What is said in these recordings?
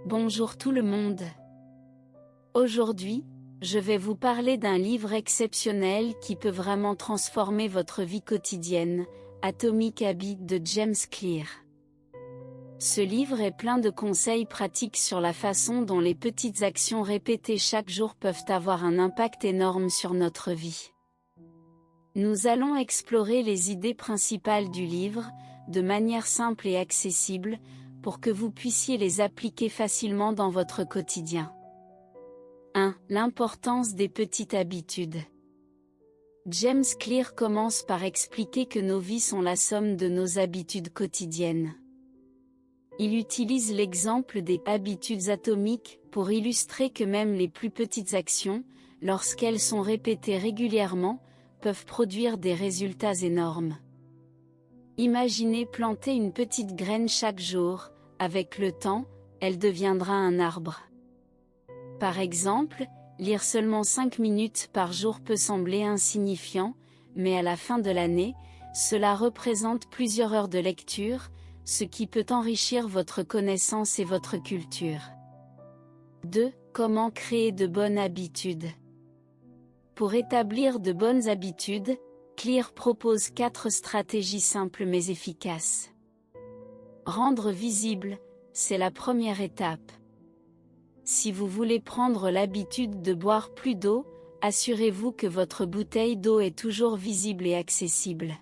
Bonjour tout le monde. Aujourd'hui, je vais vous parler d'un livre exceptionnel qui peut vraiment transformer votre vie quotidienne, Atomic Habits de James Clear. Ce livre est plein de conseils pratiques sur la façon dont les petites actions répétées chaque jour peuvent avoir un impact énorme sur notre vie. Nous allons explorer les idées principales du livre, de manière simple et accessible, pour que vous puissiez les appliquer facilement dans votre quotidien. 1. L'importance des petites habitudes. James Clear commence par expliquer que nos vies sont la somme de nos habitudes quotidiennes. Il utilise l'exemple des habitudes atomiques pour illustrer que même les plus petites actions, lorsqu'elles sont répétées régulièrement, peuvent produire des résultats énormes. Imaginez planter une petite graine chaque jour, avec le temps, elle deviendra un arbre. Par exemple, lire seulement 5 minutes par jour peut sembler insignifiant, mais à la fin de l'année, cela représente plusieurs heures de lecture, ce qui peut enrichir votre connaissance et votre culture. 2. Comment créer de bonnes habitudes. Pour établir de bonnes habitudes, Clear propose 4 stratégies simples mais efficaces. Rendre visible, c'est la première étape. Si vous voulez prendre l'habitude de boire plus d'eau, assurez-vous que votre bouteille d'eau est toujours visible et accessible.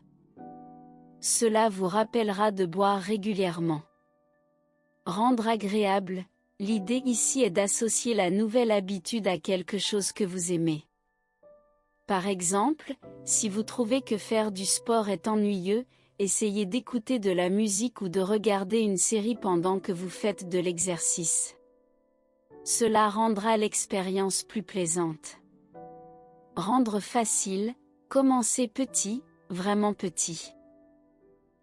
Cela vous rappellera de boire régulièrement. Rendre agréable, l'idée ici est d'associer la nouvelle habitude à quelque chose que vous aimez. Par exemple, si vous trouvez que faire du sport est ennuyeux, essayez d'écouter de la musique ou de regarder une série pendant que vous faites de l'exercice. Cela rendra l'expérience plus plaisante. Rendre facile, commencez petit, vraiment petit.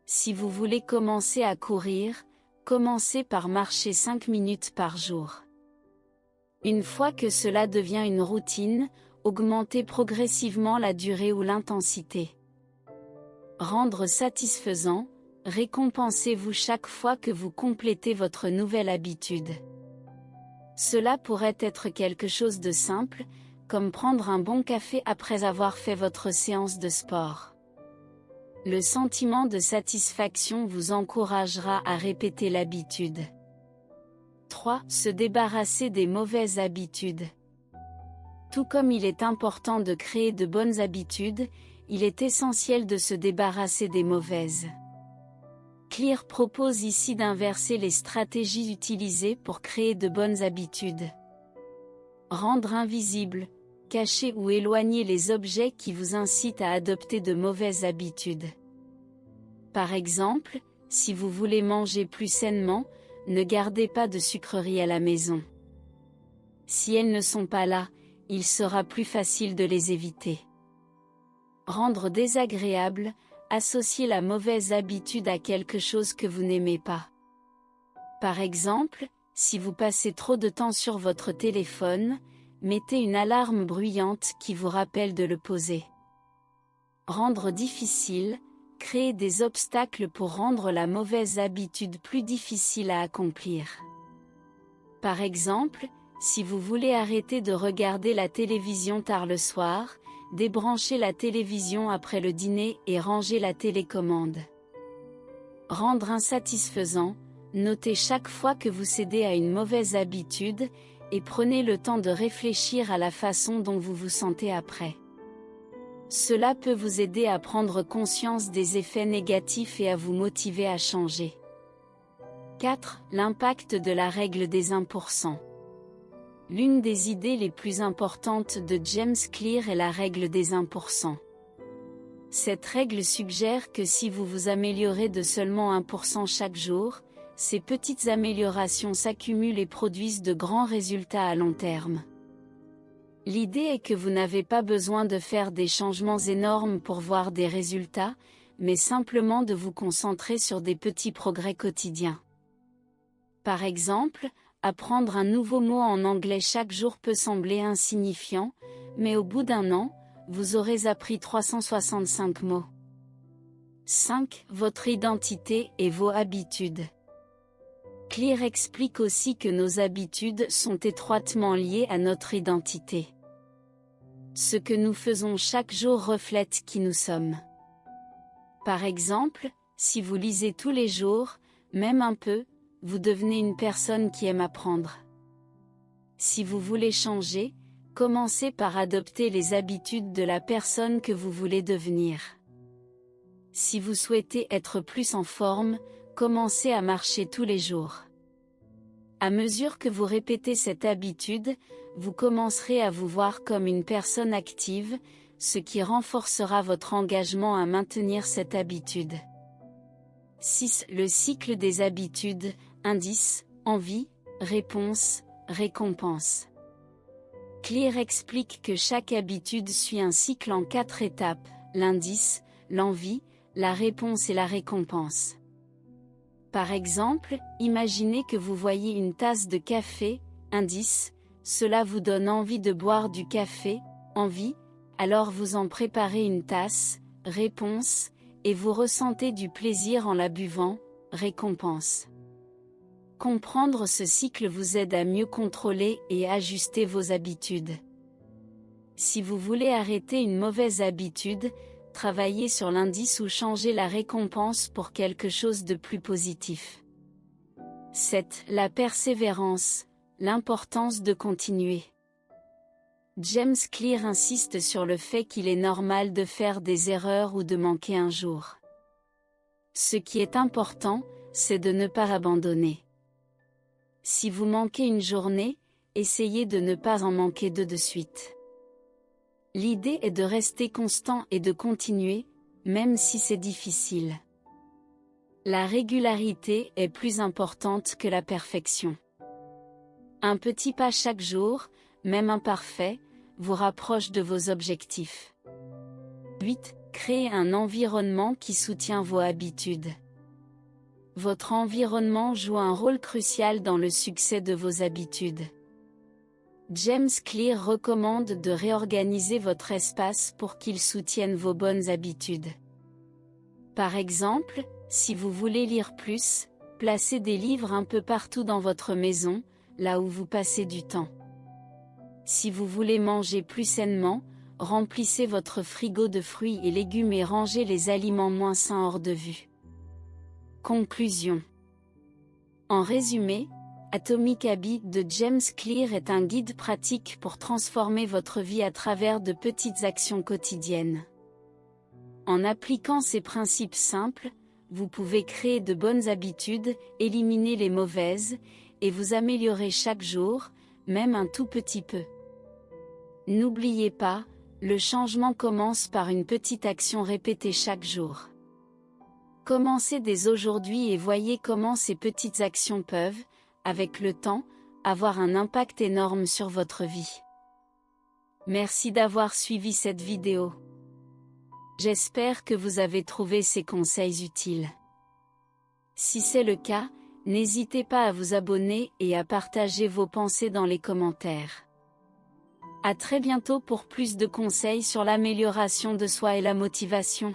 Si vous voulez commencer à courir, commencez par marcher 5 minutes par jour. Une fois que cela devient une routine, augmentez progressivement la durée ou l'intensité. Rendre satisfaisant, récompensez-vous chaque fois que vous complétez votre nouvelle habitude. Cela pourrait être quelque chose de simple, comme prendre un bon café après avoir fait votre séance de sport. Le sentiment de satisfaction vous encouragera à répéter l'habitude. 3. Se débarrasser des mauvaises habitudes. Tout comme il est important de créer de bonnes habitudes, il est essentiel de se débarrasser des mauvaises. Clear propose ici d'inverser les stratégies utilisées pour créer de bonnes habitudes. Rendre invisible, cacher ou éloigner les objets qui vous incitent à adopter de mauvaises habitudes. Par exemple, si vous voulez manger plus sainement, ne gardez pas de sucreries à la maison. Si elles ne sont pas là, il sera plus facile de les éviter. Rendre désagréable, associez la mauvaise habitude à quelque chose que vous n'aimez pas. Par exemple, si vous passez trop de temps sur votre téléphone, mettez une alarme bruyante qui vous rappelle de le poser. Rendre difficile, créez des obstacles pour rendre la mauvaise habitude plus difficile à accomplir. Par exemple, si vous voulez arrêter de regarder la télévision tard le soir, débranchez la télévision après le dîner et rangez la télécommande. Rendre insatisfaisant, notez chaque fois que vous cédez à une mauvaise habitude, et prenez le temps de réfléchir à la façon dont vous vous sentez après. Cela peut vous aider à prendre conscience des effets négatifs et à vous motiver à changer. 4. L'impact de la règle des 1%. L'une des idées les plus importantes de James Clear est la règle des 1%. Cette règle suggère que si vous vous améliorez de seulement 1% chaque jour, ces petites améliorations s'accumulent et produisent de grands résultats à long terme. L'idée est que vous n'avez pas besoin de faire des changements énormes pour voir des résultats, mais simplement de vous concentrer sur des petits progrès quotidiens. Par exemple, apprendre un nouveau mot en anglais chaque jour peut sembler insignifiant, mais au bout d'un an, vous aurez appris 365 mots. 5. Votre identité et vos habitudes. Clear explique aussi que nos habitudes sont étroitement liées à notre identité. Ce que nous faisons chaque jour reflète qui nous sommes. Par exemple, si vous lisez tous les jours, même un peu, vous devenez une personne qui aime apprendre. Si vous voulez changer, commencez par adopter les habitudes de la personne que vous voulez devenir. Si vous souhaitez être plus en forme, commencez à marcher tous les jours. À mesure que vous répétez cette habitude, vous commencerez à vous voir comme une personne active, ce qui renforcera votre engagement à maintenir cette habitude. 6. Le cycle des habitudes, indice, envie, réponse, récompense. Clear explique que chaque habitude suit un cycle en 4 étapes, l'indice, l'envie, la réponse et la récompense. Par exemple, imaginez que vous voyez une tasse de café, indice, cela vous donne envie de boire du café, envie, alors vous en préparez une tasse, réponse, et vous ressentez du plaisir en la buvant, récompense. Comprendre ce cycle vous aide à mieux contrôler et ajuster vos habitudes. Si vous voulez arrêter une mauvaise habitude, travaillez sur l'indice ou changez la récompense pour quelque chose de plus positif. 7. La persévérance, l'importance de continuer. James Clear insiste sur le fait qu'il est normal de faire des erreurs ou de manquer un jour. Ce qui est important, c'est de ne pas abandonner. Si vous manquez une journée, essayez de ne pas en manquer deux de suite. L'idée est de rester constant et de continuer, même si c'est difficile. La régularité est plus importante que la perfection. Un petit pas chaque jour, même imparfait, vous rapproche de vos objectifs. 8. Créez un environnement qui soutient vos habitudes. Votre environnement joue un rôle crucial dans le succès de vos habitudes. James Clear recommande de réorganiser votre espace pour qu'il soutienne vos bonnes habitudes. Par exemple, si vous voulez lire plus, placez des livres un peu partout dans votre maison, là où vous passez du temps. Si vous voulez manger plus sainement, remplissez votre frigo de fruits et légumes et rangez les aliments moins sains hors de vue. Conclusion. En résumé, Atomic Habits de James Clear est un guide pratique pour transformer votre vie à travers de petites actions quotidiennes. En appliquant ces principes simples, vous pouvez créer de bonnes habitudes, éliminer les mauvaises, et vous améliorer chaque jour, même un tout petit peu. N'oubliez pas, le changement commence par une petite action répétée chaque jour. Commencez dès aujourd'hui et voyez comment ces petites actions peuvent, avec le temps, avoir un impact énorme sur votre vie. Merci d'avoir suivi cette vidéo. J'espère que vous avez trouvé ces conseils utiles. Si c'est le cas, n'hésitez pas à vous abonner et à partager vos pensées dans les commentaires. À très bientôt pour plus de conseils sur l'amélioration de soi et la motivation.